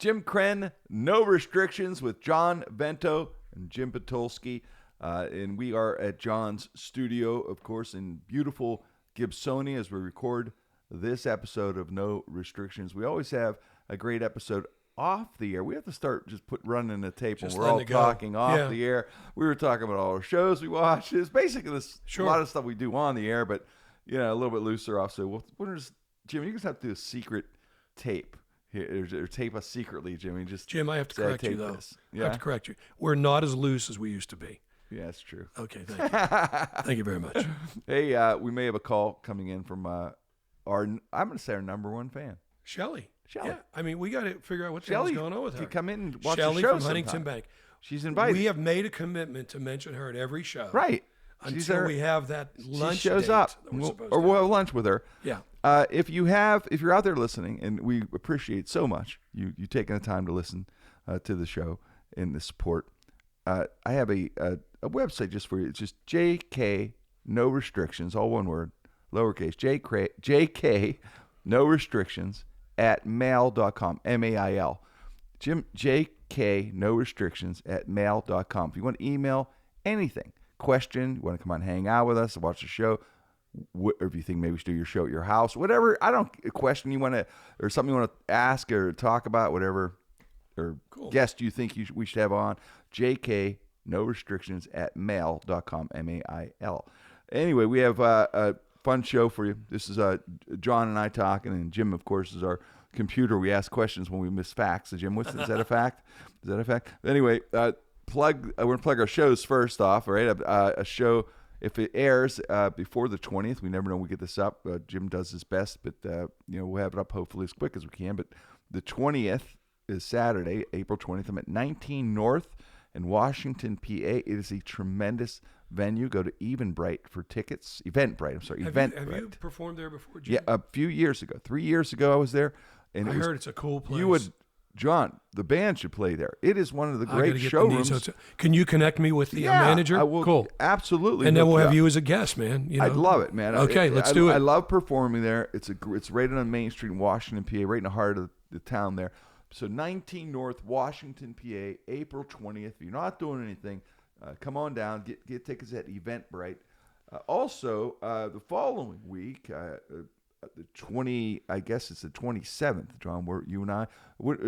Jim Krenn, No Restrictions with John Vento and Jim Patulski. And we are at John's studio, of course, in beautiful Gibsonia as we record this episode of No Restrictions. We always have a great episode off the air. We have to start just running the tape when we're all talking off the air. We were talking about all our shows we watch. It's basically a lot of stuff we do on the air, but a little bit looser off. So Jim, you just have to do a secret tape. Or tape us secretly, Jimmy. Jim, I have to correct you, though. Yeah? I have to correct you. We're not as loose as we used to be. Yeah, that's true. Okay, thank you. Thank you very much. Hey, we may have a call coming in from I'm going to say our number one fan. Shelly. Yeah, I mean, we got to figure out what the hell's going on with her. Can come in and watch Shelly the show from Huntington sometime. Bank. She's invited. We have made a commitment to mention her at every show. Right. Until we have that lunch she shows date up. We'll have lunch with her. Yeah. If you're out there listening, and we appreciate so much you taking the time to listen to the show and the support. I have a website just for you. It's just JK No Restrictions, all one word, lowercase JK No Restrictions at mail.com, mail. Jim JK No Restrictions at mail.com. If you want to email anything, question, you want to come on and hang out with us, watch the show, or if you think maybe we should do your show at your house, whatever, a question you want to, or something you want to ask or talk about, whatever, or guest you think we should have on, JK No Restrictions at mail.com, mail. Anyway, we have a fun show for you. This is John and I talking, and Jim, of course, is our computer. We ask questions when we miss facts. So Jim, is that a fact? Is that a fact? Anyway, we're going to plug our shows first off, all right? A show, if it airs before the 20th, we never know when we get this up. Jim does his best, but we'll have it up hopefully as quick as we can. But the 20th is Saturday, April 20th. I'm at 19 North in Washington, PA. It is a tremendous venue. Go to Eventbrite for tickets. Eventbrite. Have you performed there before, Jim? Yeah, a few years ago. 3 years ago I was there. And I heard it's a cool place. John, the band should play there. It is one of the great showrooms. Can you connect me with the manager? I will. Cool. Absolutely. And then we'll have you as a guest, man. I'd love it, man. Okay, let's do it. I love performing there. It's right on Main Street in Washington, PA, right in the heart of the town there. So 19 North, Washington, PA, April 20th. If you're not doing anything, come on down. Get tickets at Eventbrite. Also, the following week, I guess it's the 27th, John, where you and I,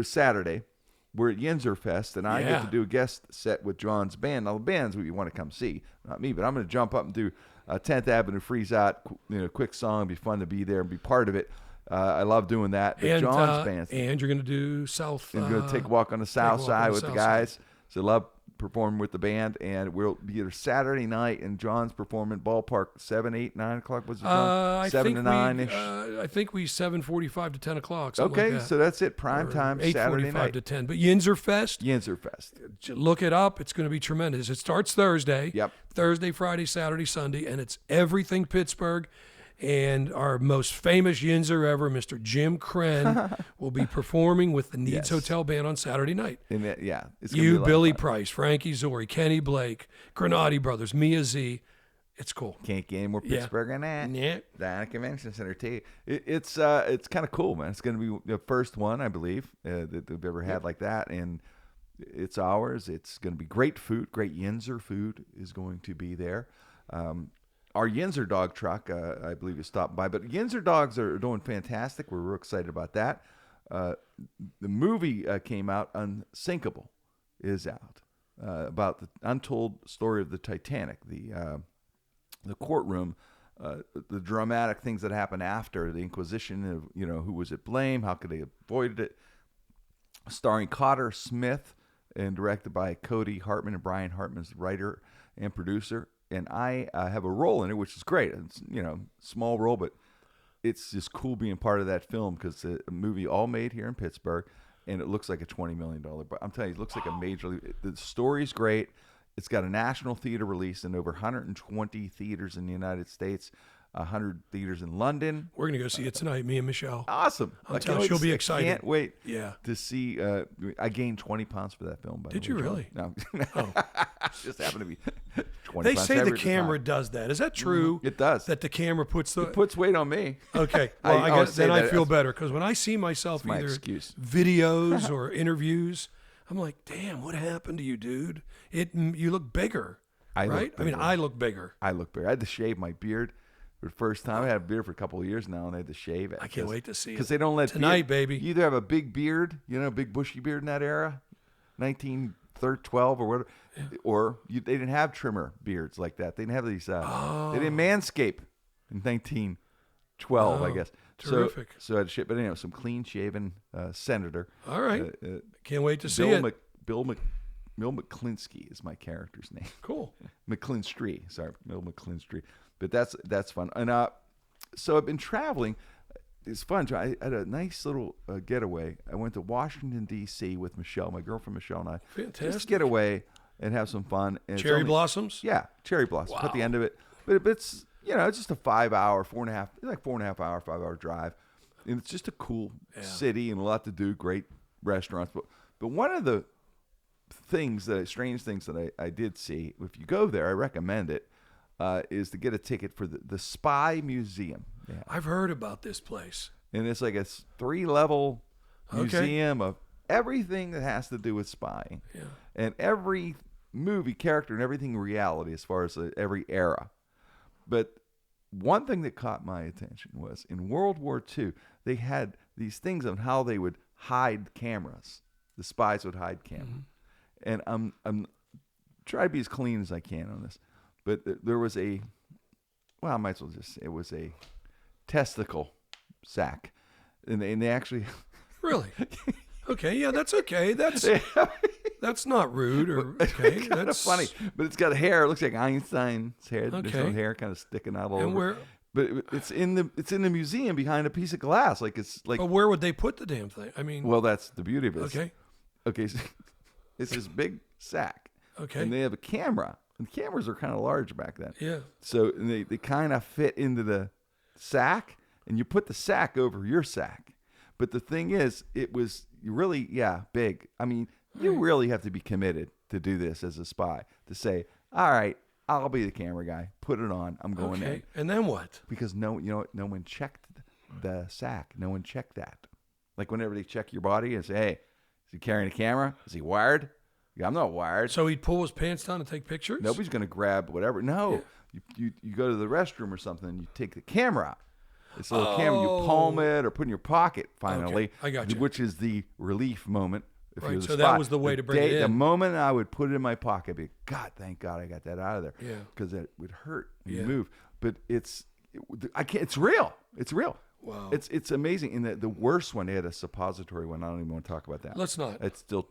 Saturday, we're at Yinzer Fest, and I get to do a guest set with John's band. Now, the band's what you want to come see, not me, but I'm going to jump up and do 10th Avenue Freeze Out, quick song. It'd be fun to be there and be part of it. I love doing that. But John's band. And you're going to do South. And going to take a walk on the South Side with the guys. So love performing with the band, and we'll be there Saturday night, and John's performing ballpark 7, 8, 9 o'clock. Was it John? 7 to 9-ish? I think we 7:45 to 10 o'clock. Okay, like that. So that's it. Prime time, Saturday night. 8:45 to 10. But Yinzer Fest. Look it up. It's going to be tremendous. It starts Thursday. Yep. Thursday, Friday, Saturday, Sunday, and it's everything Pittsburgh. And our most famous Yinzer ever, Mr. Jim Krenn, will be performing with the Needs Hotel Band on Saturday night. And it's you, Billy Price, Frankie Zori, Kenny Blake, Granati Brothers, Mia Z. It's cool. Can't get any more Pittsburgh than that. Yeah. Diana Convention Center, too. It's kind of cool, man. It's going to be the first one, I believe, that they've ever had like that. And it's ours. It's going to be great food. Great Yinzer food is going to be there. Our Yinzer dog truck, I believe, is stopping by. But Yinzer dogs are doing fantastic. We're real excited about that. The movie came out, Unsinkable, is out, about the untold story of the Titanic, the courtroom, the dramatic things that happened after the Inquisition, of who was at blame, how could they have avoided it. Starring Cotter Smith and directed by Cody Hartman, and Brian Hartman's the writer and producer. And I have a role in it, which is great. It's, small role, but it's just cool being part of that film because it's a movie all made here in Pittsburgh, and it looks like a $20 million. But I'm telling you, it looks like a major. The story's great. It's got a national theater release in over 120 theaters in the United States, 100 theaters in London. We're going to go see it tonight, me and Michelle. Awesome. I'm telling you, she'll be excited. Can't wait to see. I gained 20 pounds for that film. Did you really? No. Oh. Just happened to be 20 They pounds say the heavier at camera time. does that. Is that true? It does. That the camera puts the. It puts weight on me. Okay. Well, I always guess say then I that feel as- better because when I see myself my either excuse. videos or interviews, I'm like, damn, what happened to you, dude? You look bigger, I look right? I mean, bigger. I look bigger. I look bigger. I had to shave my beard for the first time. I had a beard for a couple of years now, and I had to shave it. I can't wait to see it. Because they don't let Tonight, beard- baby. You either have a big beard, a big bushy beard in that era, 1912 or whatever, or they didn't have trimmer beards like that. They didn't have these. They didn't manscape in 1912, I guess. terrific. So I had to shave, but anyway, some clean shaven senator. All right. Can't wait to see it. Bill McClinsky is my character's name. Cool. McClinstree, sorry, Bill McClinstree. But that's fun. And so I've been traveling. It's fun. I had a nice little getaway. I went to Washington D.C. with Michelle, my girlfriend Michelle, and I. Fantastic. Just get away and have some fun. And it's Cherry only- blossoms? Yeah, cherry blossoms. At the Wow. end of it, but it's it's just a 5-hour, 4.5, like 4.5 hour, 5-hour drive, and it's just a cool city and a lot to do. Great restaurants, but one of the strange things that I did see, if you go there, I recommend it, is to get a ticket for the Spy Museum. Yeah. I've heard about this place. And it's like a 3-level Okay. museum of everything that has to do with spying. Yeah. And every movie character and everything reality as far as every era. But one thing that caught my attention was in World War II, they had these things on how they would hide cameras. The spies would hide cameras. And I'm trying to be as clean as I can on this. But there was I might as well just say it was a testicle sack. And they actually... Really? Okay. Yeah, that's okay. That's not rude or okay. kind of That's funny, but it's got hair. It looks like Einstein's hair. There's Okay. no hair kind of sticking out all And over. where? But it's in the museum behind a piece of glass. Like it's like. But where would they put the damn thing? I mean. Well, that's the beauty of it. Okay. Okay. So it's this big sack. Okay. And they have a camera. And cameras are kind of large back then. Yeah. So they kind of fit into the sack, and you put the sack over your sack. But the thing is, it was really, big. I mean, you really have to be committed to do this as a spy, to say, all right, I'll be the camera guy. Put it on. I'm going in. Okay. And then what? Because no one checked the sack. No one checked that. Like whenever they check your body and say, hey, is he carrying a camera? Is he wired? Yeah, I'm not wired. So he'd pull his pants down and take pictures? Nobody's going to grab whatever. No. You go to the restroom or something and you take the camera out. It's a little camera. You palm it or put in your pocket, finally. Okay, I got you. Which is the relief moment. If Right, you're the so spy. that was the way to bring it in. The moment I would put it in my pocket, I'd be, God, thank God I got that out of there. Yeah. Because it would hurt when Yeah. you move. But it's real. It's real. Wow. It's amazing. And the worst one, they had a suppository one. I don't even want to talk about that. Let's not. It still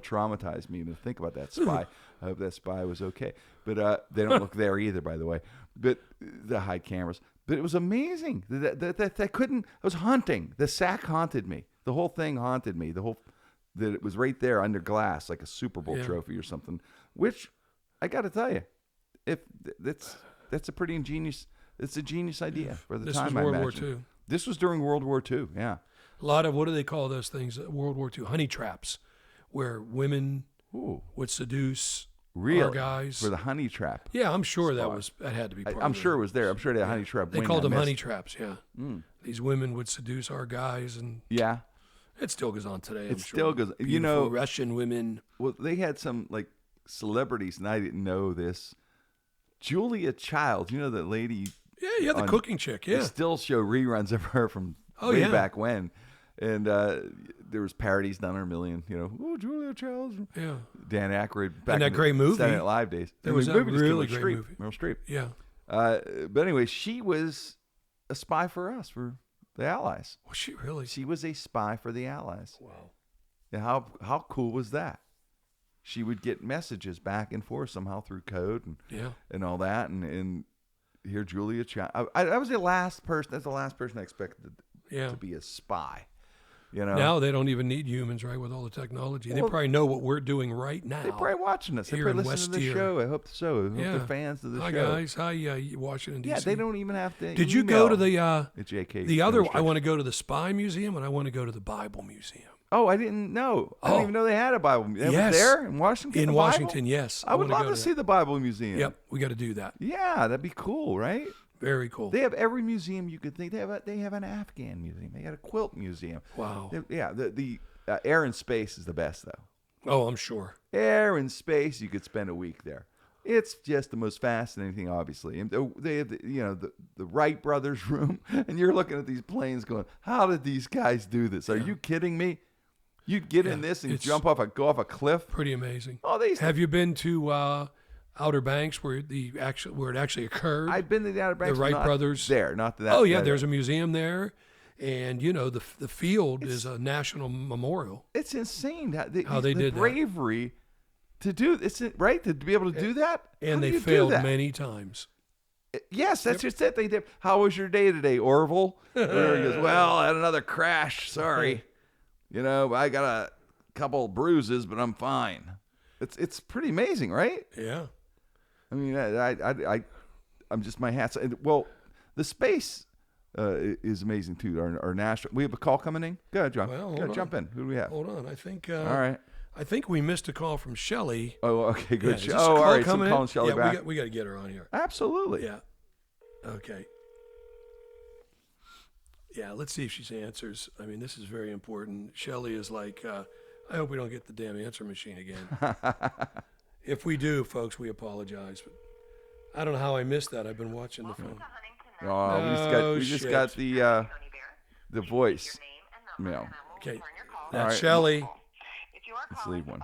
traumatized me to think about that spy. I hope that spy was okay. But they don't look there either, by the way. But the high cameras. But it was amazing. That couldn't. I was haunting. The sack haunted me. The whole thing haunted me. That it was right there under glass, like a Super Bowl trophy or something. Which I got to tell you, if that's a pretty ingenious. It's a genius idea for the This time. was World I War imagine. II. This was during World War II. Yeah. A lot of, what do they call those things? World War II, honey traps, where women Ooh. would seduce Really? our guys. For the honey trap. Yeah, I'm sure that had to be part I'm of sure it was there. I'm sure they had honey trap. They wing called I them missed. honey traps, yeah. These women would seduce our guys, and Yeah. it still goes on today. It still goes. You know, Beautiful Russian women. well, they had some like celebrities, and I didn't know this. Julia Childs, you know that lady. Yeah, the on- cooking chick, They yeah. still show reruns of her from Oh, way yeah. back when, and there was parodies done on a million. Oh, Julia Childs, Yeah. Dan Aykroyd, back And that in the great movie. Saturday Night Live days. There And was the that movie just came really with great Streep, movie. Meryl Streep. Yeah. But anyway, she was a spy for us, for the Allies. Was she really? She was a spy for the Allies. Wow. And how cool was that? She would get messages back and forth somehow through code and all that. And here, Julia Child. I was the last person. That's the last person I expected to be a spy. Now they don't even need humans, right, with all the technology. They Well, probably know what we're doing right now. They're probably watching us. They're Here in probably listening to the West show. I hope so. I hope they're fans of the Hi, show. guys. Hi, Washington, D.C. Yeah, they don't even have to. Did you go to the JK? I want to go to the Spy Museum, and I want to go to the Bible Museum. Oh, I didn't know. I didn't even know they had a Bible museum. It Yes. was there in Washington? In the Washington, Bible? yes. I would wanna love go to see the Bible Museum. Yep, we got to do that. Yeah, that'd be cool, right? Very cool. They have every museum you could think. They have an Afghan museum. They got a quilt museum. Wow. The air and space is the best though. Oh, I'm sure. Air and space, you could spend a week there. It's just the most fascinating thing, obviously. And they have the Wright brothers room, and you're looking at these planes going, "How did these guys do this? Are you kidding me? You'd get in this and go off a cliff? Pretty amazing. Oh, Have you been to Outer Banks where it actually occurred? I've been to the Outer Banks. The Wright brothers there, not that. Oh yeah, there's a museum there, and the field is a national memorial. It's insane how they the did that. bravery to do it's right to be able to do that. And How do they you do failed that? many times. Yes, that's just it. They did. How was your day today, Orville? There he goes. Well, I had another crash. Sorry. I got a couple bruises, but I'm fine. It's pretty amazing, right? Yeah. I mean, I'm just my hats. Well, the space is amazing too. Our national. We have a call coming in. Go ahead, John. Well, jump in. Who do we have? Hold on. I think. All right. I think we missed a call from Shelley. Oh, okay, good. Yeah, All right. So coming calling Shelley back. We got to get her on here. Absolutely. Yeah. Okay. Yeah, let's see if she answers. I mean, this is very important. Shelley is like, I hope we don't get the damn answer machine again. If we do, folks, we apologize. But I don't know how I missed that. I've been watching the phone. Oh, we just got the voice mail. Okay, All that's right. Shelley. Let's leave one.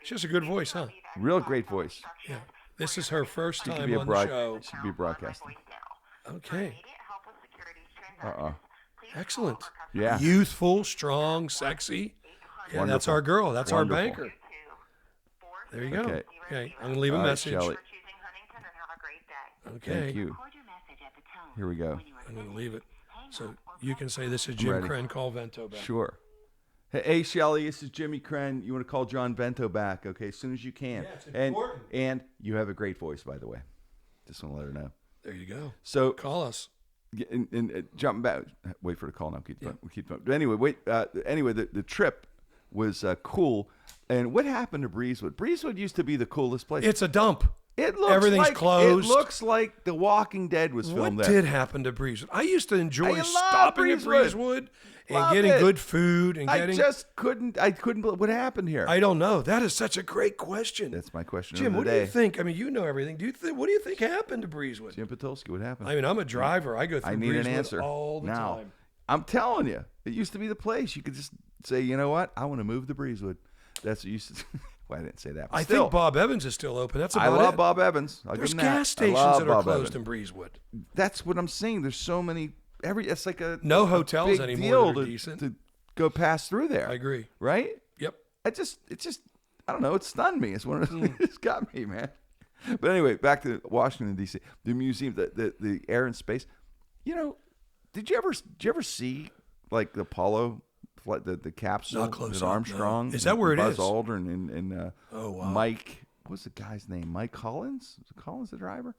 She has a good voice, huh? Real great voice. Yeah. This is her first She could time be on the show. Should be broadcasting. Okay. Excellent. Yeah. Youthful, strong, sexy. Yeah, that's Wonderful. our girl. That's Wonderful. our banker. There you go. Okay. Okay. I'm going to leave a All right, message. Shelley. Okay. Thank you. Here we go. I'm going to leave it. So you can say this is Jim ready. Krenn. Call Vento back. Sure. Hey, Shelley, this is Jimmy Krenn. You want to call John Vento back, okay, as soon as you can. Yeah, it's important. And you have a great voice, by the way. Just want to let her know. There you go. So, Call us. jumping back, wait for the call now. Keep But anyway, the trip was cool. And what happened to Breezewood? Breezewood used to be the coolest place. It's a dump. It looks Everything's like, closed. It looks like The Walking Dead was filmed What there. did happen to Breezewood? I used to enjoy I love stopping at Breezewood. Breezewood and Love getting it. good food and I getting. just couldn't. Believe what happened here. I don't know. That is such a great question. That's my question. Jim, of the what day. do you think? I mean, you know everything. What do you think happened to Breezewood? Jim Patulski, what happened? I mean, I'm a driver. I go through I need an Breezewood answer all the now. time. I'm telling you, it used to be the place. You could just say, you know what? I want to move to Breezewood. That's what you used to. Well, I didn't say that. But I still, think Bob Evans is still open. That's about I love it. Bob Evans. I'll There's give him that. gas I stations love that are Bob closed Evans. in Breezewood. That's what I'm saying. There's so many. It's like No a hotels big anymore deal that are to, decent. to go pass through there. I agree. Right? Yep. It's just I don't know. It stunned me. It's one of it's got me, man. But anyway, back to Washington D.C. The museum, the air and space. Did you ever see like the Apollo flight, the capsule Not close with up, no. Armstrong? Is that where it Buzz is? Aldrin and Oh, wow. Mike. What's the guy's name? Mike Collins? Was it Collins the driver?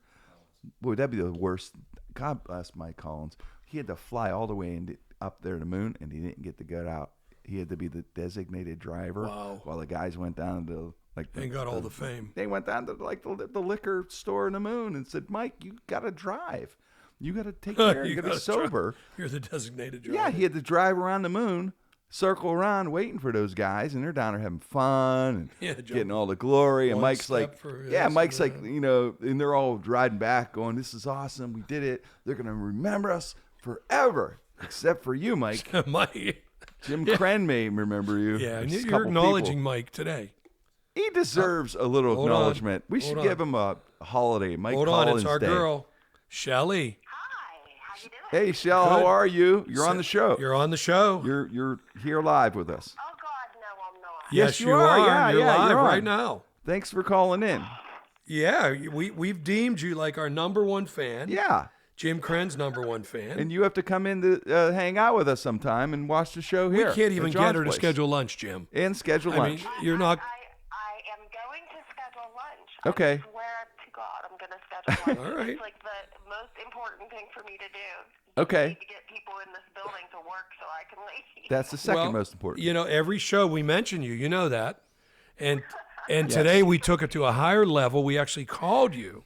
Boy, that'd be the worst. God bless Mike Collins. He had to fly all the way up there to the moon, and he didn't get to get out. He had to be the designated driver. Wow. While the guys went down to And got all the fame. They went down to the liquor store in the moon and said, "Mike, you got to drive. You got to take care. You got to be gotta sober." You're the designated driver. Yeah, he had to drive around the moon, circle around, waiting for those guys, and they're down there having fun and getting all the glory. And one Mike's like, step for "Yeah," this Mike's and like, that. and they're all riding back, going, "This is awesome. We did it. They're gonna remember us forever, except for you, Mike." Mike. Jim Krenn may remember you. Yeah, and There's a you're couple acknowledging people. Mike today. He deserves a little Hold on. acknowledgement. We should Hold give him a holiday. Mike Hold Collins on, it's our Day. girl, Shelley. Hi, how you doing? Hey, Shell, Good. how are you? You're on the show. You're on the show. You're here live with us. Oh God, no, I'm not. Yes, you you are. are. Yeah, You're yeah, live you're on. right now. Thanks for calling in. Yeah, we've deemed you like our number one fan. Yeah. Jim Krenn's number one fan. And you have to come in to hang out with us sometime and watch the show We here. can't at even John's get her to place. schedule lunch, Jim. And schedule I lunch. mean, you're not. I am going to schedule lunch. Okay. I swear to God, I'm going to schedule lunch. All right. It's like the most important thing for me to do. Okay. need to get people in this building to work so I can leave. That's the second Well, most important. You know, every show we mention you. You know that. And Yes. today we took it to a higher level. We actually called you.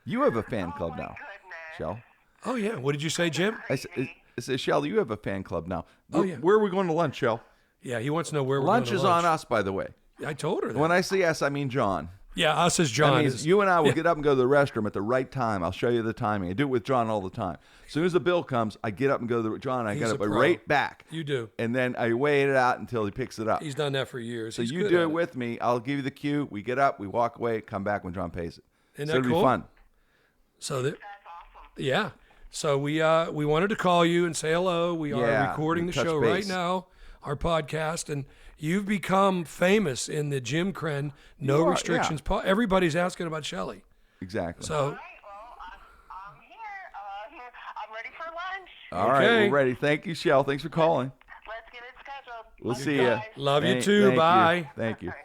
You have a fan club now, Goodness. Shell. Oh, yeah. What did you say, Jim? I said, Shell, you have a fan club now. Oh, yeah. Where are we going to lunch, Shell? Yeah, he wants to know where we're Lunch going is to on us, by the way. I told her that. When I say us, I mean John. Yeah, us as John. That means is, you and I will get up and go to the restroom at the right time. I'll show you the timing. I do it with John all the time. As soon as the bill comes, I get up and go to the John. I He's get a up pro. right back. You do. And then I wait it out until he picks it up. He's done that for years. So He's you good do at it with me. I'll give you the cue. We get up, we walk away, come back when John pays it. Isn't so that it'll cool? be fun. So that, That's awesome. yeah. So we wanted to call you and say hello. We are Yeah, recording the touch show right base. now, our podcast, and you've become famous in the Jim Krenn No You are, Restrictions. Everybody's asking about Shelley. Exactly. So All right, well, I'm here. I'm ready for lunch. All right, okay. we're ready. Thank you, Shell. Thanks for calling. Let's get it scheduled. We'll Love see you you. guys. love you too. Thank Bye. You. Thank you. Okay,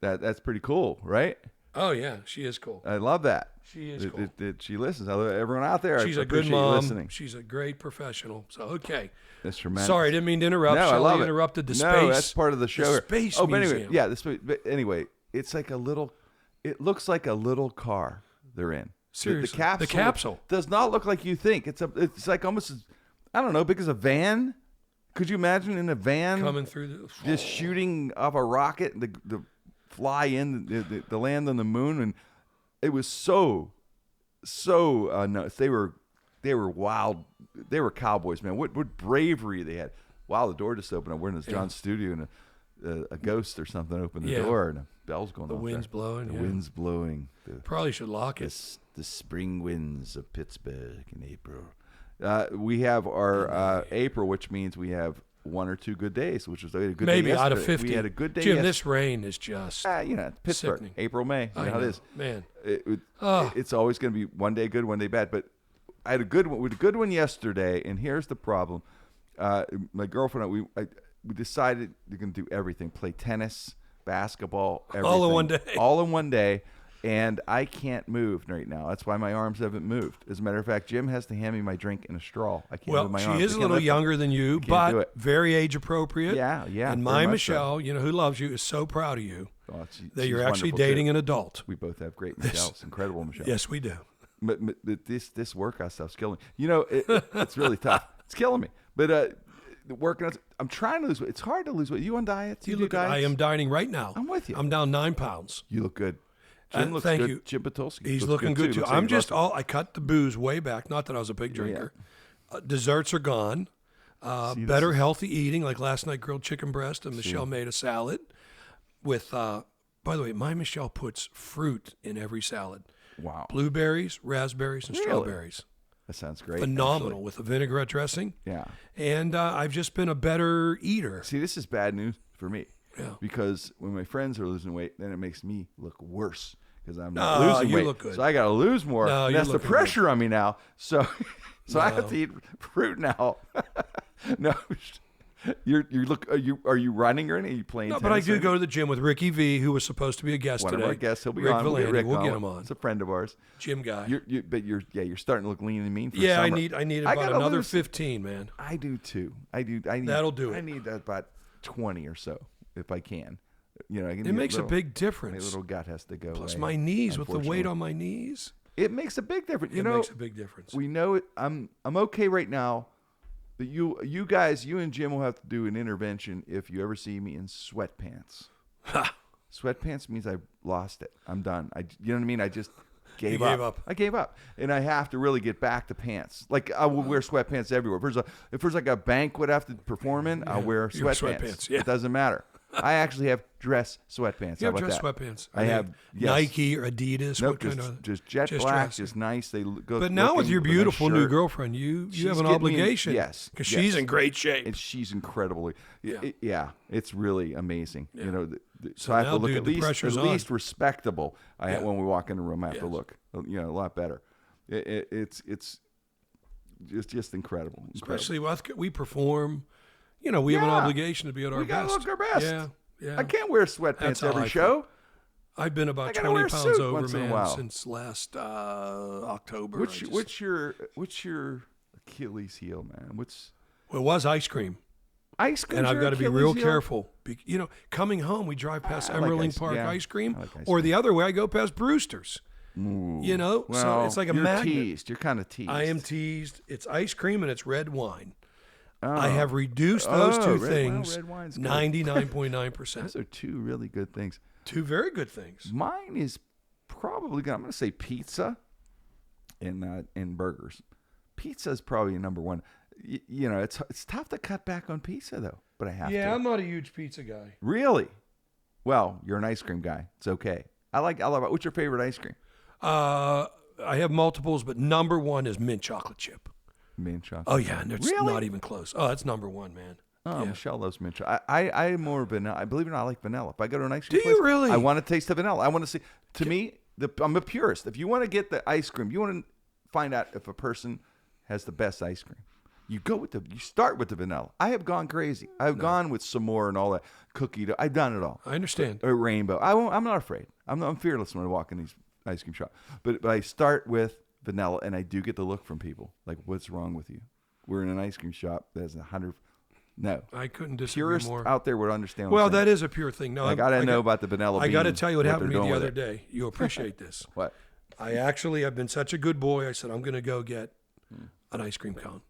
bye. That's pretty cool, right? Oh yeah, she is cool. I love that. She is that, cool. that she listens. I love everyone out there. She's I a good appreciate you mom. listening. She's a great professional. So okay. That's tremendous. Sorry, I didn't mean to interrupt. No, I Shelley love it. interrupted the no, space. that's part of the show. The here. Space oh, but anyway, Museum. yeah. But anyway, it's like a little. It looks like a little car they're in. Seriously, the capsule does not look like you think. It's like almost I don't know, big as a van. Could you imagine in a van Coming through the just shooting off a rocket, the fly in, the land on the moon, and it was so nuts. They were wild. They were cowboys, man. What bravery they had. Wow, the door just opened up. We're in this John's studio, and a ghost or something opened the Yeah. door, and a bell's going The off. wind's blowing, The yeah. wind's blowing. Probably should lock it. The spring winds of Pittsburgh in April. We have our April, which means we have 1 or 2 good days, which was a good Maybe day out of yesterday. 50. We had a good day. Jim, this rain is just. Pittsburgh, sickening. April, May. You I know how it know, is. man. It's always going to be one day good, one day bad. But I had a good one. We had a good one yesterday, and here's the problem. My girlfriend and we decided we're going to do everything: play tennis, basketball, everything, All in one day. all in one day. And I can't move right now. That's why my arms haven't moved. As a matter of fact, Jim has to hand me my drink in a straw. I can't Well, move my she arms. is I a can't little lift them. younger than you, do but it. very age appropriate. Yeah. And very my much Michelle, so. you know, who loves you, is so proud of you Oh, that she's you're actually wonderful, dating too. an adult. We both have great Michelles, incredible Michelle. Yes, we do. But this workout stuff's killing me. You know, it's really tough. It's killing me. But the working out, I'm trying to lose weight. It's hard to lose weight. You on diets? You do Look, I diets? am dieting right now. I'm with you. I'm down 9 pounds. You look good. Jim looks thank good. you. Jim Patulski He's looks looking good too. Looks like I'm he's just lost I cut the booze way back. Not that I was a big drinker. Desserts are gone. See, Better this is- healthy eating, like last night grilled chicken breast, and Michelle made a salad with. By the way, my Michelle puts fruit in every salad: Wow. blueberries, raspberries, and Really? strawberries. That sounds great. Phenomenal with a vinaigrette dressing. actually. Yeah. And I've just been a better eater. See, this is bad news for me. Yeah. Because when my friends are losing weight, then it makes me look worse because I'm No, not losing you weight. look good. So I got to lose more. No, and you're that's the looking pressure on me now. So, I have No. to eat fruit now. No, you look. Are you running or anything? Are you playing? No, but I tennis or do anything? go to the gym with Ricky V, who was supposed to be a guest One today. of our guests. He'll be Rick on. We'll get Valenti. Rick We'll on. get him on. It's a friend of ours. Gym guy. You're starting to look lean and mean for Yeah, summer. I need I about gotta another lose- 15, man. I do too. I need. That'll do I it. need about 20 or so if I can. You know, I can It makes a big difference. My little gut has to go. Plus away, my knees, with the weight unfortunately. on my knees, It makes a big difference. You it know, makes a big difference. we know it. I'm okay right now. But you guys, you and Jim will have to do an intervention if you ever see me in sweatpants. Ha! Sweatpants means I lost it. I'm done. You know what I mean? I just gave You up. gave up. I gave up, and I have to really get back to pants. Like I will wear sweatpants everywhere. If there's like a banquet I have to perform in, I'll wear you wear sweatpants. sweatpants, yeah. It doesn't matter. I actually have dress sweatpants. You How have about dress that? sweatpants. I Are they have yes. Nike or Adidas. Nope, what kind of? just jet just black, dress? just nice. They go. But now with looking your a nice beautiful new shirt. girlfriend, you She's have an getting me- obligation. yes, because yes. she's in great shape. And she's incredibly, Yeah. yeah, it's really amazing. Yeah. You know, so So I have now, to look dude, at the least pressure's on. respectable. Yeah. When we walk in the room, I have to Yes. look, a lot better. It's just incredible. Especially with we perform. We have an Yeah. obligation to be at our We gotta best. look our best. Yeah, yeah. I can't wear sweatpants That's how every I show. I've been I about gotta 20 wear a pounds suit over, once in a man, while. since last October. What's your Achilles heel, man? What's Well, it was ice cream. ice cream? And I've got to be Achilles real heel? careful. Coming home, we drive past I like Emerling ice- Park yeah, ice cream, I like ice or cream. the other way, I go past Brewster's. Ooh. So Well, it's like a you're magnet. teased. You're kind of teased. I am teased. It's ice cream and it's red wine. Oh. I have reduced those two things red wine's good. 99.9%. Those are two really good things. Two very good things. Mine is probably I'm going to say pizza and burgers. Pizza is probably number one. It's tough to cut back on pizza though, but I have to. Yeah, I'm not a huge pizza guy. Really? Well, you're an ice cream guy. It's okay. I love it. What's your favorite ice cream? I have multiples, but number one is mint chocolate chip. Mint chocolate. Oh yeah, and it's Really? not even close. Oh, that's number one, man. Oh, Yeah. Michelle loves mint chocolate. I'm more vanilla. I believe it or not, I like vanilla. If I go to an ice cream Do you place, really? I want to taste the vanilla. I want to see. To me, I'm a purist. If you want to get the ice cream, you want to find out if a person has the best ice cream. You start with the vanilla. I have gone crazy. I've gone with s'more and all that cookie dough. I've done it all. I understand. A rainbow. I'm not afraid. I'm fearless when I walk in these ice cream shops. But I start with vanilla, and I do get the look from people like, "What's wrong with you?" We're in an ice cream shop. There's 100. No, I couldn't disagree purists more. out there would understand. What Well, I'm saying. that is a pure thing. No, I gotta know about the vanilla. I got to bean, tell you what happened to they're me the doing other with it. day. You appreciate this. What? I've been such a good boy. I said, I'm going to go get an ice cream cone.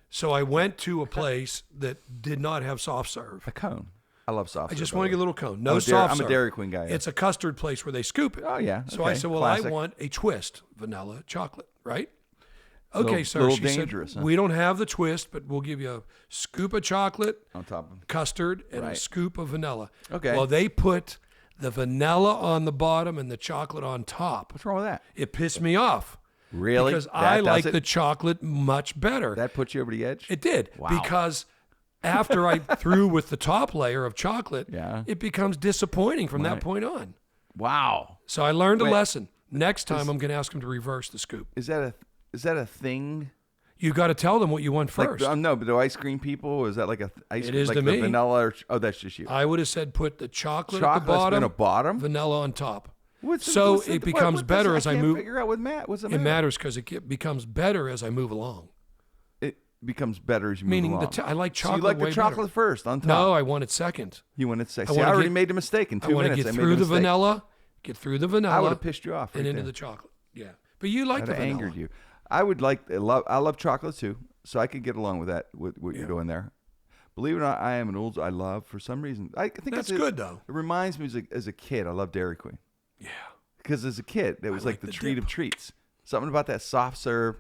So I went to a place that did not have soft serve. A cone. I love soft. I just serve, want to by get a the way. little cone. No soft serve. I'm a Dairy Queen guy. It's a custard place where they scoop it. Oh yeah. So I Okay. said, well, Classic. I want a twist, vanilla chocolate, right? Okay, Little- sir. little She dangerous, said, huh? we don't have the twist, but we'll give you a scoop of chocolate, on top of. custard, and a Right. scoop of vanilla. Okay. Well, they put the vanilla on the bottom and the chocolate on top. What's wrong with that? It pissed me off. Really? Because That I does like it? the chocolate much better. That puts you over the edge. It did. Wow. Because after I threw with the top layer of chocolate, Yeah. it becomes disappointing from that Right. point on. Wow. So I learned a Wait. lesson. Next time I'm going to ask them to reverse the scoop. Is that a thing? You got to tell them what you want first. Like, no, but do ice cream people? Is that like a ice It cream? is like to the me. vanilla? That's just you. I would have said put the chocolate, Chocolate's at the bottom, in a bottom. vanilla on top. What's So what's it becomes what better does- as I can't move. Figure out what what's the It matter? matters because it becomes better as I move along. It becomes better as you Meaning move along. I like So chocolate you like way the chocolate better. first on top. No, I want it second. You want it second. I See, I wanna already get- made a mistake in 2 I want to minutes. get I made through a the mistake. vanilla, get through the I would vanilla, have pissed you off. and right into there. the chocolate. Yeah, but you like I'd the have vanilla. angered you. I would like. I love chocolate too, so I could get along with that. With what you're doing there. Believe it or not, I am an old. I love for some reason. I think That's it's good though. It reminds me as a kid. I love Dairy Queen. Yeah. Because as a kid, it was like like the the treat dip. of treats. Something about that soft serve,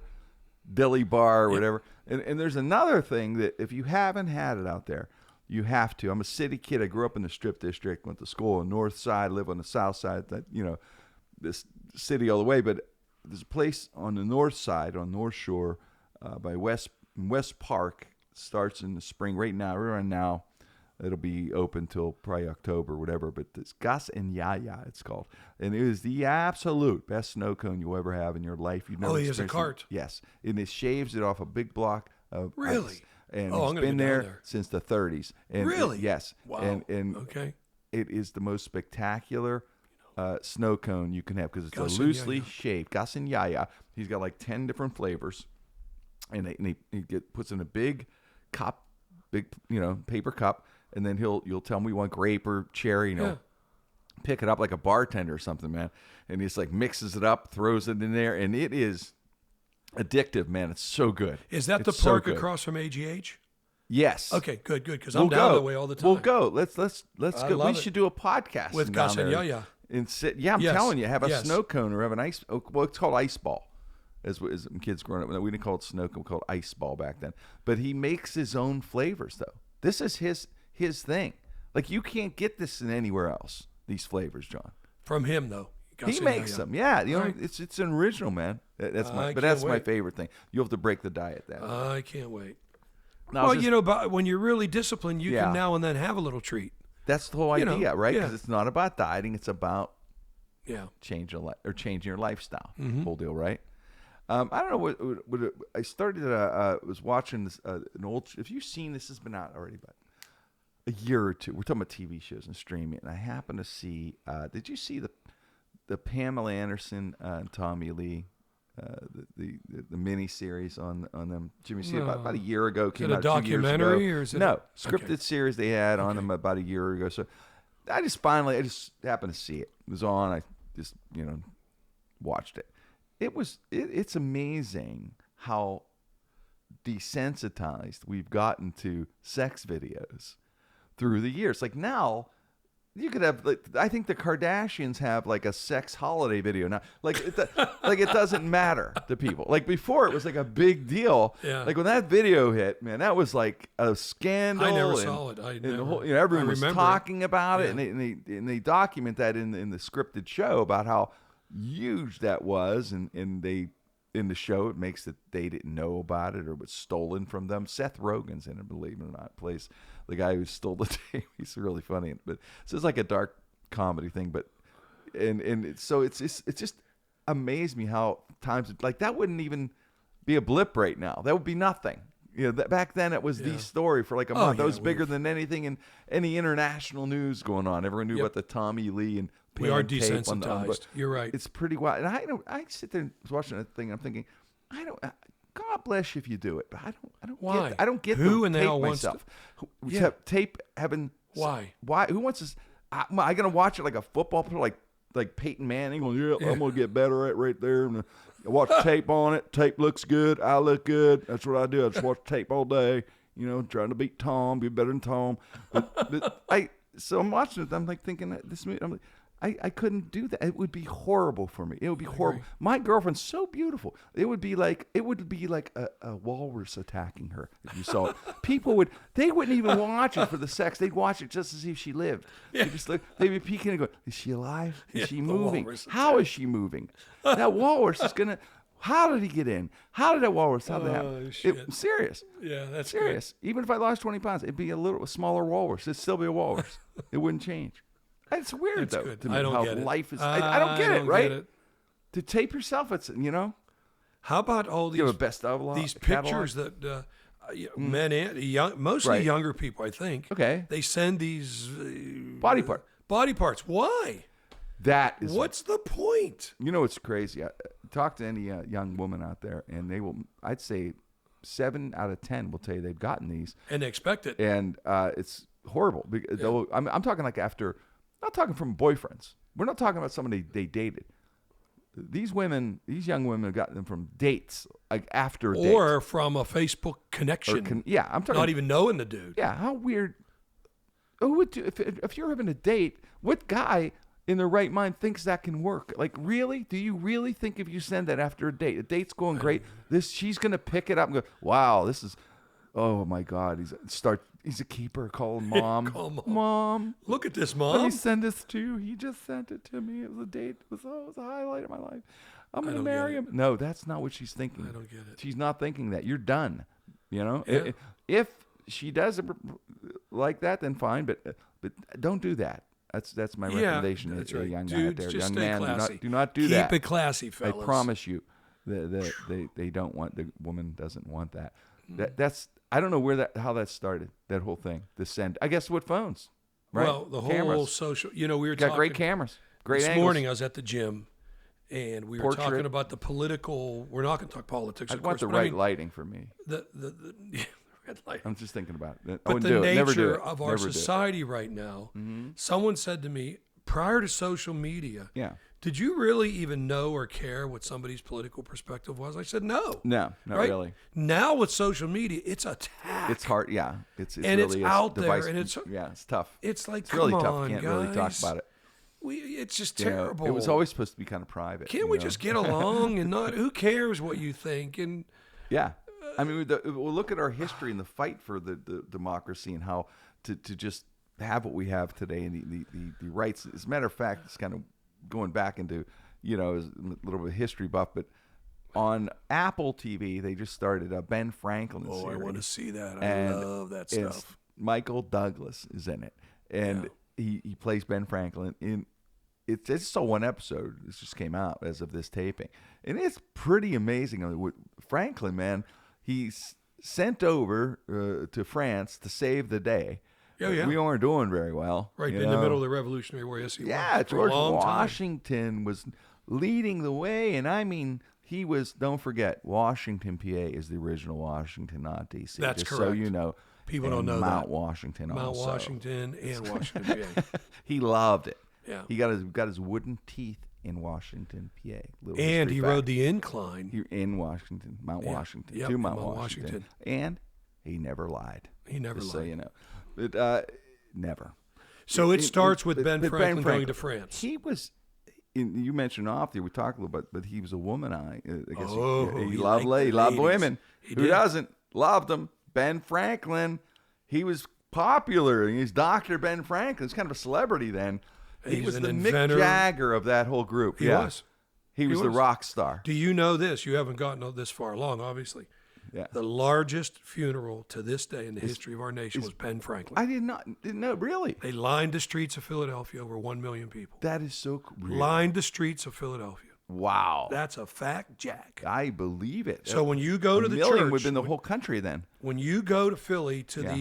dilly bar, or whatever. And there's another thing that if you haven't had it out there, you have to. I'm a city kid. I grew up in the Strip District, went to school on the North Side, live on the South Side. That this city all the way. But there's a place on the North Side, on North Shore, by West Park. Starts in the spring. Right now. It'll be open till probably October or whatever, but it's Gas and Yaya, it's called. And it is the absolute best snow cone you'll ever have in your life. You've never he has a experienced it. cart. Yes. And it shaves it off a big block of Really? ice. And Oh, I'm it's gonna been go down there, there. since the 30s. And Really? yes. Wow. And Okay. it is the most spectacular snow cone you can have because it's Gas a and loosely Yaya. shaved. Gas and Yaya. He's got like 10 different flavors. And he puts in a big cup, paper cup. And then you'll tell him we want grape or cherry, Yeah. pick it up like a bartender or something, man. And he's like mixes it up, throws it in there, and it is addictive, man. It's so good. Is that the It's so park good. across from AGH? Yes. Okay, good. Because We'll I'm down go. that way all the time. We'll go. Let's I go. We love it. should do a podcast With down Gus and there Yaya. and sit. Yeah, I'm Yes. telling you, have a Yes. snow cone or have an ice. Well, it's called ice ball. As kids growing up, we didn't call it snow cone. We called it ice ball back then. But he makes his own flavors though. This is his thing. Like you can't get this in anywhere else. These flavors, John. From him, though. Gus He and makes Yaya. them. Yeah, Right. it's an original, man. That's I but that's can't my wait. favorite thing. You have to break the diet. That. I can't wait. Now, Well, is this- but when you're really disciplined, you Yeah. can now and then have a little treat. that's the whole you know, idea, right? yeah. Because it's not about dieting; it's about Yeah. changing your lifestyle. Mm-hmm. Whole deal, right? I don't know what I started. Was watching this an old. If you've seen this, has been out already, but a year or two. We're talking about TV shows and streaming. And I happened to see. Did you see the Pamela Anderson and Tommy Lee, the mini series on them. Jimmy, see about a year ago. Is Came it a out 2 years documentary ago. or is it No, scripted okay. series they had on them about a year ago. So I just happened to see it. It was on. I just watched it. It's amazing how desensitized we've gotten to sex videos through the years. Like now, you could have I think the Kardashians have like a sex holiday video now. Like it doesn't matter to people. Like before, it was like a big deal. Yeah. Like when that video hit, man, that was like a scandal. I never saw it. The whole, everyone was talking about it, Yeah. and they document that in the scripted show about how huge that was, and they. In the show, it makes that they didn't know about it or was stolen from them. Seth Rogen's in it, believe it or not, plays the guy who stole the tape. He's really funny, but so it's like a dark comedy thing. But so it's just amazed me how times like that wouldn't even be a blip right now. That would be nothing. Back then it was the story for like a month. That was bigger than anything in any international news going on. Everyone knew about the Tommy Lee and. We are tape desensitized. You're right. It's pretty wild. And I sit there and watching that thing and I'm thinking, God bless you if you do it, but I don't Why? I don't get Who the in the tape hell wants myself. Yeah. Tape having Why? Who wants this? Am I gonna watch it like a football player like Peyton Manning? Well, I'm gonna get better at right there and watch tape on it. Tape looks good. I look good. That's what I do. I just watch tape all day. Trying to beat Tom, be better than Tom. So I'm watching it. I'm like thinking this movie. I'm like, I couldn't do that. It would be horrible for me. It would be horrible. My girlfriend's so beautiful. It would be like a walrus attacking her if you saw it. They wouldn't even watch it for the sex. They'd watch it just to see if she lived. Yeah. They'd be peeking and go, is she alive? Is she moving? walrus How is she moving? That walrus is gonna. How did he get in? How did that walrus? How did that happen? Shit. Serious. Yeah, that's serious. Even if I lost 20 pounds, it'd be a smaller walrus. It'd still be a walrus. It wouldn't change. It's weird, That's though, good. to me, I don't how get it. life is. I don't get I it, don't right? get it. To tape yourself, it's, How about all you have these a best of these catalog? pictures that men and mostly Right. younger people, I think. Okay. They send these Body part. Body parts. Why? That is. What's the point? It's crazy. Talk to any young woman out there, and they will, I'd say 7 out of 10 will tell you they've gotten these. And they expect it. And it's horrible. I'm talking like after, not talking from boyfriends. We're not talking about somebody they dated. These young women have gotten them from dates, like after dates. Or from a Facebook connection. I'm talking. Not even knowing the dude. Yeah, how weird. Who would do, if you're having a date, what guy in their right mind thinks that can work? Like, really? Do you really think if you send that after a date's going great, she's going to pick it up and go, wow, this is, oh my God, he's a keeper. Call him mom. Call mom. Mom. Look at this, Let me Mom. send this to you. He just sent it to me. It was a date. It was a highlight of my life. I'm going to don't marry get him. No, that's not what she's thinking. I don't get it. She's not thinking that. You're done. Yeah. If she does it like that, then fine. But don't do that. That's my recommendation. That's to a right. young guy out Dudes, there, just young stay man. classy. Do not do Keep that. Keep it classy, fellas. I promise you, they don't want, the woman doesn't want that. That's I don't know how that started. That whole thing. The send. I guess with phones. Right? Well, the whole Cameras. social. We were Got talking. great cameras. Great This angles. morning, I was at the gym, and we were Portrait. talking about the political. We're not going to talk politics. I of want course, the but I right mean, lighting for me. the red light. I'm just thinking about it. I But wouldn't the do it. Never do nature it. of our Never do it. society right now. Someone said to me prior to social media, Yeah. did you really even know or care what somebody's political perspective was? I said no. No, not right? really. Now with social media, it's attack. It's hard. Yeah, it's And really it's is out there, device- and it's tough. It's like, It's come really on, tough. Can't really talk guys. about it. It's just You know, terrible. it was always supposed to be kind of private. Can't you we know? just get along and not? Who cares what you think? And Yeah, I mean, we'll look at our history and the fight for the democracy and how to just have what we have today and the rights. As a matter of fact, it's kind of going back into as a little bit of history buff, but on Apple TV they just started a Ben Franklin series. I want to see that. I And love that it's- stuff. Michael Douglas is in it, and he plays Ben Franklin. It's just one episode. This just came out as of this taping, and it's pretty amazing. I mean, with Franklin, man, he's sent over to France to save the day, Oh, yeah. We weren't doing very well. Right you in the know? middle of the Revolutionary War. Yes, he Yeah, was. For a George long time. Washington was leading the way, and I mean, he was. Don't forget, Washington, PA, is the original Washington, not D.C. That's just so correct. you know. People don't And know Mount that. Washington, Mount also. Washington and Washington, PA. He loved it. Yeah. He got his wooden teeth in Washington, PA. Little And history he fact. rode the incline. He in Washington, Mount Yeah. Washington, Yep, to in Mount Mount Washington. Washington. And he never lied. He never Just lied. so you know, but never. So it starts with but Ben Ben Franklin going Franklin, to France. He was. You mentioned off there. We talked a little bit, but he was a womanizer. I guess Oh, he he loved liked the he loved ladies. women. He Who did. doesn't? Loved them. Ben Franklin. He was popular. He's Dr. Ben Franklin. He's kind of a celebrity then. He He's was an the inventor. Mick Jagger of that whole group. He yeah. was. He was the was. rock star. Do you know this? You haven't gotten this far along, obviously. Yeah. The largest funeral to this day in the history of our nation was Ben Franklin. I didn't know really. They lined the streets of Philadelphia, over 1 million people. That is so cool. Lined the streets of Philadelphia. Wow. That's a fact, Jack. I believe it. So when you go to a the million church, would have been the whole country then. when you go to Philly to Yeah.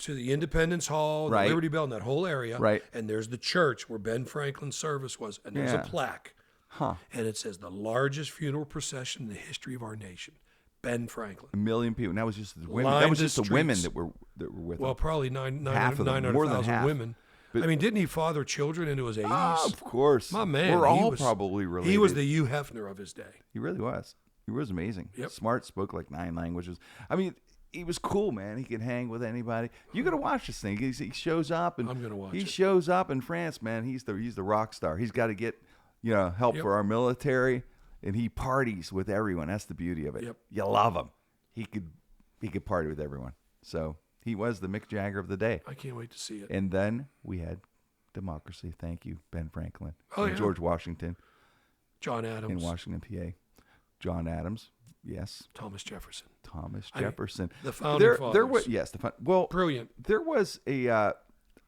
the Independence Hall, the Right. Liberty Bell, and that whole area, Right. and there's the church where Ben Franklin's service was, and there's Yeah. a plaque, Huh. and it says the largest funeral procession in the history of our nation, Ben Franklin. A million people. And that was just the women. Lined That was the just the women streets. that were with Well, him. probably Half of them, more than 900,000 half. women. But- I mean, didn't he father children into his 80s? Oh, of course. My man. We're he all was- probably related. He was the Hugh Hefner of his day. He really was. He was amazing. Yep. Smart, spoke like 9 languages. I mean, he was cool, man. He could hang with anybody. You got to watch this thing. He shows up, and I'm gonna watch he it. shows up in France, man. He's the rock star. He's got to get help Yep. for our military, and he parties with everyone. That's the beauty of it. Yep. You love him. He could party with everyone. So he was the Mick Jagger of the day. I can't wait to see it. And then we had democracy. Thank you, Ben Franklin. Oh, and yeah. George Washington John Adams, in Washington, PA. John Adams. Yes. Thomas Jefferson. Thomas I mean, Jefferson. the founding There fathers. was well, Brilliant. there was a.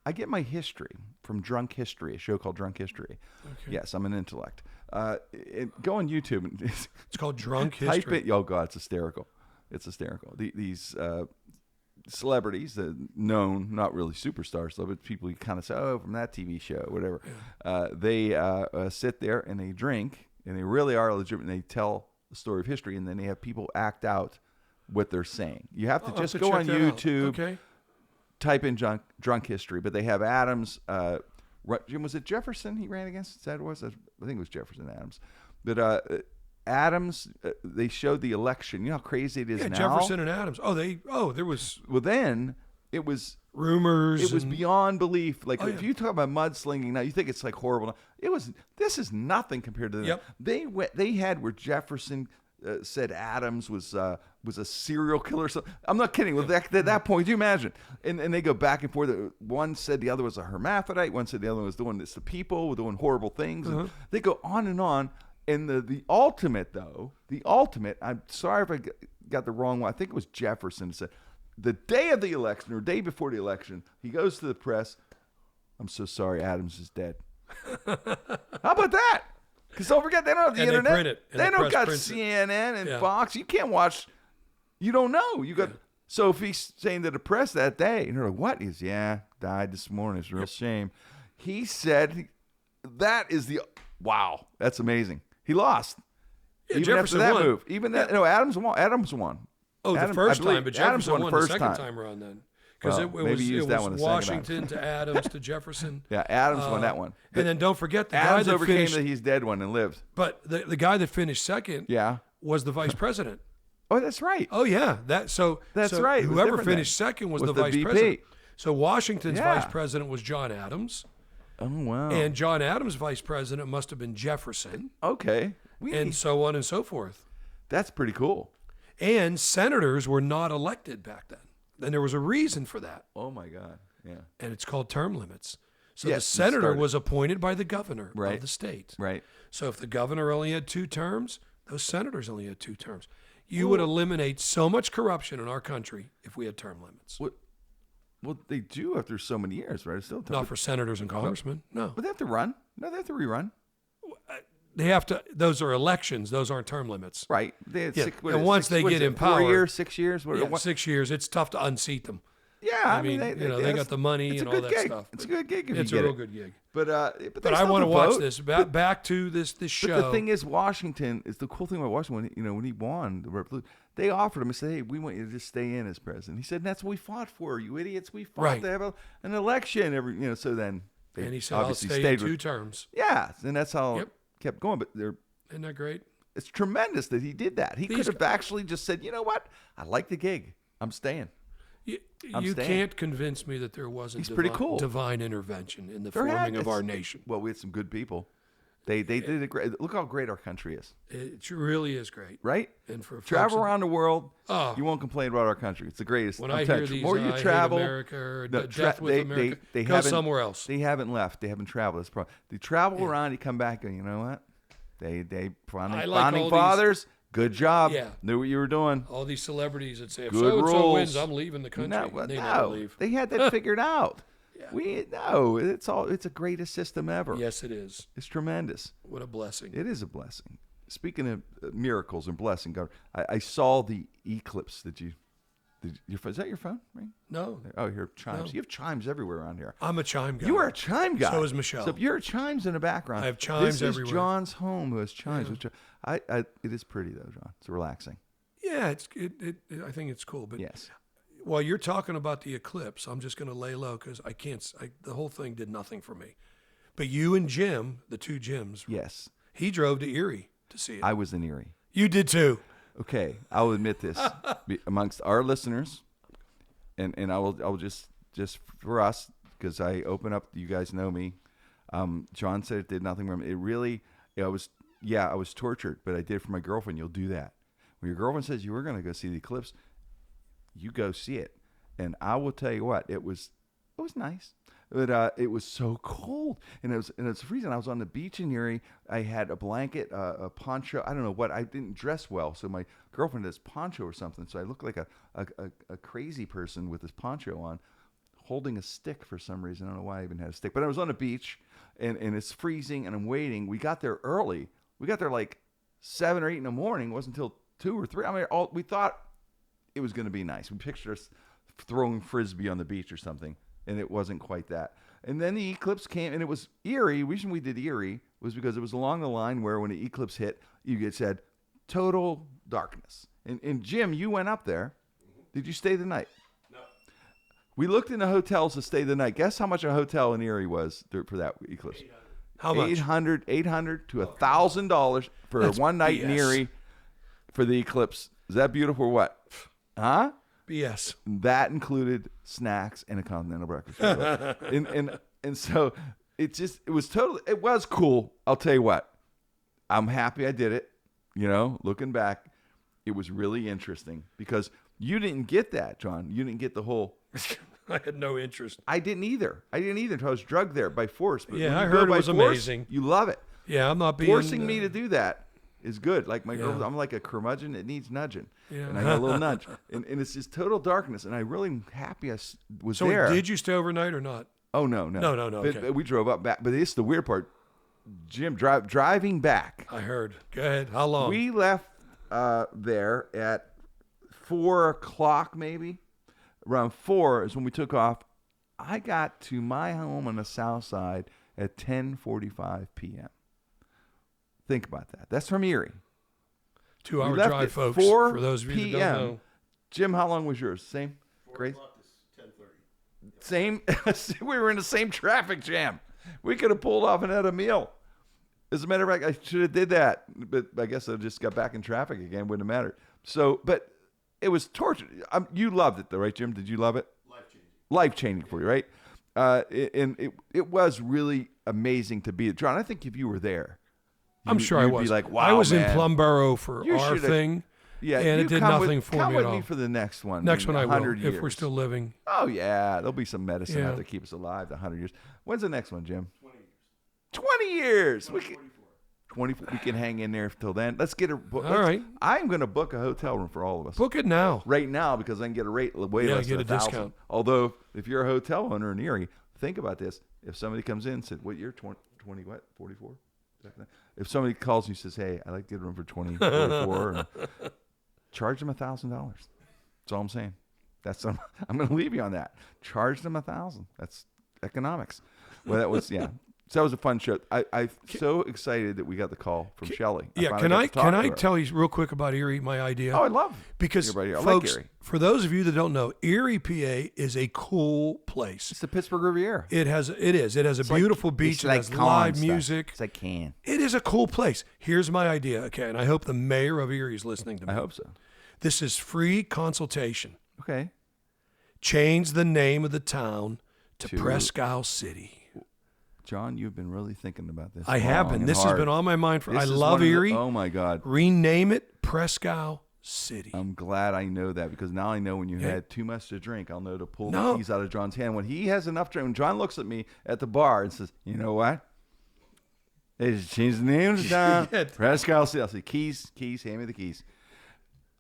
I get my history from Drunk History, a show called Drunk History. Okay. Yes, I'm an intellect. Go on YouTube and It's called Drunk type History. it. Oh God, it's hysterical. It's hysterical. These celebrities, known, not really superstars, though, but people you kind of say, oh, from that TV show, whatever. They sit there and they drink, and they really are legitimate. And they tell the story of history, and then they have people act out what they're saying. You have to I'll have just to go check on that out. YouTube, Okay. type in drunk history. But they have Adams. Was it Jefferson he ran against? That was, I think it was Jefferson Adams. But Adams, they showed the election. You know how crazy it is Yeah, now. Jefferson and Adams. There was Well, then it was rumors. it was and- beyond belief. Like Oh, if yeah. you talk about mudslinging now, you think it's like horrible. This is nothing compared to that. Yep. They had where Jefferson said Adams was a serial killer. So I'm not kidding. Well, at that point, do you imagine? And they go back and forth. One said the other was a hermaphrodite. One said the other one was doing this to people, doing horrible things. And they go on and on. And the ultimate, though, I'm sorry if I got the wrong one. I think it was Jefferson said the day of the election or day before the election, he goes to the press. I'm so sorry, Adams is dead. How about that? Because don't forget, they don't have the And they internet. print it, and They the don't press got prints it. CNN and Yeah. Fox. You can't watch. You don't know. You got. So if he's saying to the press that day, and they're like, "What?" He's, died this morning. It's a real shame. He said, "That is the wow. That's amazing." He lost. Yeah, Even Jefferson after that won. move. Even that. No, Adams won. Adams won. Oh, Adams- the first I believe time, but Adams Jefferson won the first second time around then. Because Well, it maybe was, he used it that was one the second time. Washington to Adams to Jefferson. Yeah, Adams won that one. And then don't forget the guy Adams that overcame finished. the he's dead one and lived. But the guy that finished second Yeah. was the vice president. Oh, that's right. Oh yeah, That's so right. It was Whoever different finished then. second was Was the the vice VP. president. So Washington's Yeah. vice president was John Adams, Oh, wow. and John Adams' vice president must have been Jefferson, Okay. and so on and so forth. That's pretty cool. And senators were not elected back then. And there was a reason for that, Oh, my God. Yeah. and it's called term limits. So Yes, the it senator started. was appointed by the governor Right. of the state. Right. So if the governor only had 2 terms, those senators only had 2 terms. You would eliminate so much corruption in our country if we had term limits. Well, they do after so many years, right? It's still Not for senators and congressmen. No. But they have to run. No, they have to rerun. They have to, those are elections. Those aren't term limits. Right. They had Yeah, six, what and is it, once six- they what get is it, in power- 4 years, 6 years? Yeah, 6 years. It's tough to unseat them. Yeah, I mean, they got the money it's and a all good that gig. stuff. It's a good gig if It's you a get real it. good gig. But But I want to watch this. Back to this show. But the thing is, Washington is the cool thing about Washington. When he won the revolution, they offered him and said, "Hey, we want you to just stay in as president." He said, "That's what we fought for, you idiots. We fought to have an election every." So then they and he said, obviously "I'll stay stayed 2 with, terms." Yeah, and that's how it kept going. But Isn't that great? it's tremendous that he did that. He could have actually just said, "You know what? I like the gig. I'm staying." You can't convince me that there wasn't pretty cool. divine intervention in the forming of our nation. Well, we had some good people. They did it great. Look how great our country is. It really is great. Right? And for travel around the world, you won't complain about our country. It's the greatest. When I hear these, more you travel, hate America or death with America, they go somewhere else. They haven't left. They haven't traveled. That's the problem. They travel around. You come back and you know what? They founding fathers. Good job. Yeah. Knew what you were doing. All these celebrities that say, if Good so-and-so wins, rules. I'm leaving the country. No, They never leave. they had that figured out. Yeah. It's a greatest system ever. Yes, it is. It's tremendous. What a blessing. It is a blessing. Speaking of miracles and blessing, God, I saw the eclipse. Is that your phone? Right? No. Oh, here chimes. No. You have chimes everywhere around here. I'm a chime guy. You are a chime guy. So is Michelle. So if you're chimes in the background, I have chimes this everywhere. is John's home who has chimes. It is pretty though, John. It's relaxing. Yeah, I think it's cool. But yes. While you're talking about the eclipse, I'm just going to lay low because the whole thing did nothing for me. But you and Jim, the 2 Jims. Yes. He drove to Erie to see it. I was in Erie. You did too. Okay, I'll admit this amongst our listeners, and I will just for us because I open up. You guys know me. John said it did nothing for me. It really, I was tortured, but I did it for my girlfriend. You'll do that when your girlfriend says you were going to go see the eclipse. You go see it, and I will tell you what, it was nice. But it was so cold, and it's freezing. I was on the beach in Erie. I had a blanket, a poncho. I don't know what. I didn't dress well, so my girlfriend has poncho or something. So I looked like a crazy person with this poncho on, holding a stick for some reason. I don't know why I even had a stick. But I was on the beach, and it's freezing, and I'm waiting. We got there early. We got there like 7 or 8 in the morning. It wasn't until 2 or 3. I mean, we thought it was going to be nice. We pictured us throwing frisbee on the beach or something. And it wasn't quite that. And then the eclipse came, and it was Erie. The reason we did Erie was because it was along the line where when the eclipse hit, said total darkness. And Jim, you went up there. Did you stay the night? No. We looked into hotels to stay the night. Guess how much a hotel in Erie was for that eclipse? How much? $800 to $1,000 for one night in BS. Erie for the eclipse. Is that beautiful or what? Huh? BS. That included snacks and a continental breakfast. and so it was cool. I'll tell you what, I'm happy I did it. Looking back, it was really interesting because you didn't get that, John. You didn't get the whole. I had no interest. I didn't either until I was drugged there by force. But yeah, I heard it was amazing. You love it. Yeah, I'm not being forcing me to do that. Is good. Like my girl, I'm like a curmudgeon that needs nudging. Yeah. And I got a little nudge. And it's just total darkness. And I really am happy I was there. So did you stay overnight or not? Oh, no. No. But we drove up back. But it's the weird part. Jim, driving back. I heard. Go ahead. How long? We left there at 4 o'clock maybe. Around 4 is when we took off. I got to my home on the south side at 10:45 p.m. Think about that. That's from Erie. 2-hour drive, folks. For those of you that don't know. Jim, how long was yours? Same? 4 o'clock to 10:30. Same? We were in the same traffic jam. We could have pulled off and had a meal. As a matter of fact, I should have did that. But I guess I just got back in traffic again. Wouldn't have mattered. So, but it was torture. You loved it though, right, Jim? Did you love it? Life-changing. Life-changing for you, right? And it was really amazing to be at. John, I think if you were there, I'm sure I was. Be like, wow, I was man. in Plumboro for our thing. Yeah, and it did nothing for come me with at all. me for the next one. Next in one I will, 100 years. if we're still living. Oh, yeah. There'll be some medicine Yeah. out to keep us alive the 100 years. When's the next one, Jim? 20 years. 20 years. 44. We can hang in there till then. Let's get a book. All right. I'm going to book a hotel room for all of us. Book it now. Right now because I can get a rate way less get than a discount. Although, if you're a hotel owner in Erie, think about this. If somebody comes in and said, what year? 20 what? 44? If somebody calls you and says, hey, I'd like to get a room for 20, 44, charge them $1,000. That's all I'm saying. That's I'm going to leave you on that. Charge them $1,000. That's economics. Well, that was So that was a fun show. I'm so excited that we got the call from Shelley. Yeah, can I tell you real quick about Erie, my idea? Oh, I love because everybody. I folks, like Erie. for those of you that don't know, Erie, PA is a cool place. It's the Pittsburgh Riviera. It has a beautiful beach. It has live music. It's like Cannes. It is a cool place. Here's my idea, okay, and I hope the mayor of Erie is listening to me. I hope so. This is free consultation. Okay. Change the name of the town to Presque City. John, you've been really thinking about this. I have been. This has been on my mind for. I love Erie. Oh my God! Rename it Presque City. I'm glad I know that because now I know when you had too much to drink, I'll know to pull the keys out of John's hand. When he has enough drink, when John looks at me at the bar and says, "You know what? They just changed the name of the town. Presque City." I'll say, "Keys, hand me the keys."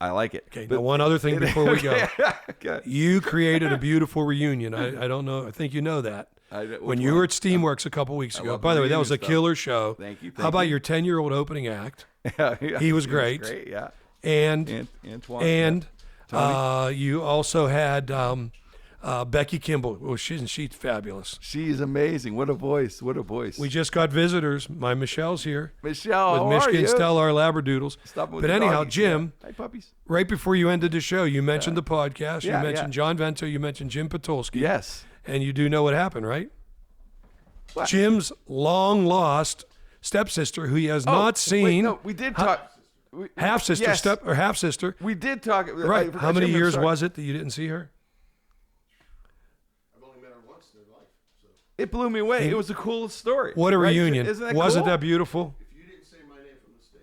I like it. Okay. Now, one other thing before we go. Okay. You created a beautiful reunion. I don't know. I think you know that. When you were at Steamworks a couple weeks ago. By the way, that was a killer show. Thank you. How about your 10-year-old opening act? He was great. Great, yeah. And Antoine. You also had Becky Kimball. Well, she's fabulous. She's amazing. What a voice. What a voice. We just got visitors. My Michelle's here. Michelle, with how Michigan are you? Stella, our Labradoodles. But anyhow, Jim, hi, puppies. Right before you ended the show, you mentioned the podcast. You mentioned John Vento. You mentioned Jim Patulski. Yes. And you do know what happened, right? What? Jim's long-lost stepsister, who he has not seen. Wait, no, we did talk. Half-sister, yes. or half-sister. We did talk. Right. How many years was it that you didn't see her? I've only met her once in her life. So. It blew me away. It was the coolest story. What a reunion. Isn't that Wasn't cool? that beautiful? If you didn't say my name from the stage,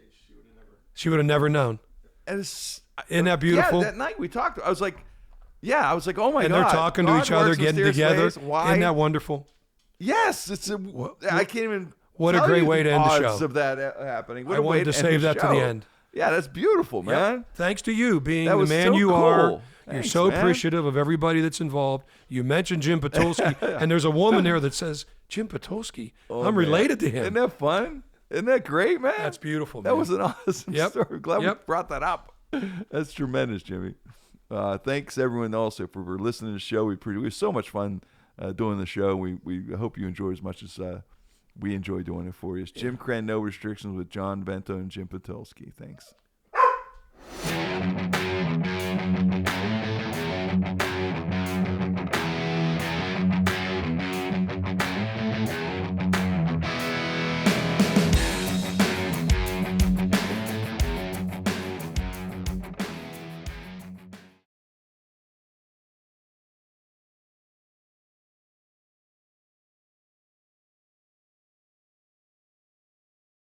She would have never known. Isn't that beautiful? Yeah, that night we talked. I was like, oh my God. And they're talking to each other, getting together. Why? Isn't that wonderful? Yes, I can't even. What a great way to end the show. Of that happening. What I wanted to save that to the end. Yeah, that's beautiful, man. Yep. Thanks to you being that the was man so you cool. are. Thanks, You're so man. appreciative of everybody that's involved. You mentioned Jim Patulski, and there's a woman there that says, Jim Patulski, I'm related to him. Isn't that fun? Isn't that great, man? That's beautiful, man. That was an awesome story. I'm glad we brought that up. That's tremendous, Jimmy. Thanks, everyone, also, for listening to the show. It was so much fun doing the show. We hope you enjoy as much as we enjoy doing it for you. It's Jim Krenn, No Restrictions with John Vento and Jim Patulski. Thanks.